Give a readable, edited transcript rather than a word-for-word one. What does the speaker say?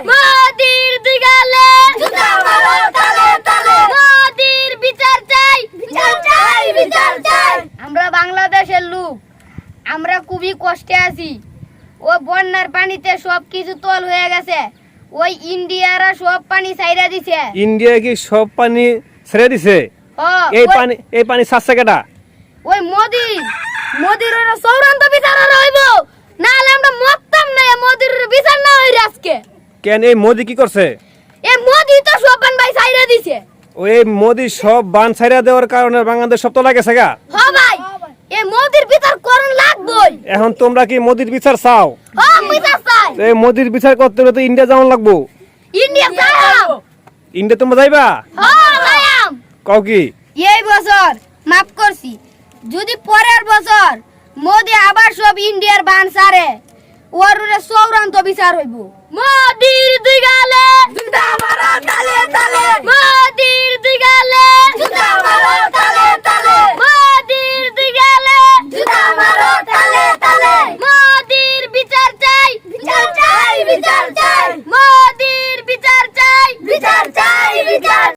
মোদির দুই গালে জুতা মারো তালে তালে মোদির বিচার চাই বিচার চাই বিচার চাই। আমরা বাংলাদেশের লোক, আমরা খুবই কষ্টে আছি। ও বন্যার পানিতে সবকিছু তল হয়ে গেছে। ওই ইন্ডিয়ারা সব পানি ছাইরা দিছে। ইন্ডিয়া কি সব পানি ছেড়ে দিছে? এই পানি ছাড়ছে কেটা? ওই মোদির ওই চৌরান্ত বিচার হইব, নাহলে আমরা মরতাম না। মোদির বিচার না হইরে আজকে। কেন এই মোদি কি করছে? এই মোদি তো সব বান ভাই ছাইরা দিছে। ওই মোদি সব বান ছাইরা দেওয়ার কারণে বাংলাদেশ সব তলা গেছে গা। হ্যাঁ ভাই, এই মোদির বিচার করন লাগবই। এখন তোমরা কি মোদির বিচার চাও? হ্যাঁ বিচার চাই। এই মোদির বিচার করতে হলে তো ইন্ডিয়া যাওয়া লাগবো। ইন্ডিয়া যাও। ইন্ডিয়া তোমরা যাইবা? হ্যাঁ যাইম। কও কি? এই বছর মাফ করছি, যদি পরের বছর মোদি আবার সব ইন্ডিয়ার বান ছাড়ে, ওর চৌরান্ত বিচার হইব। মোদির দুই গালে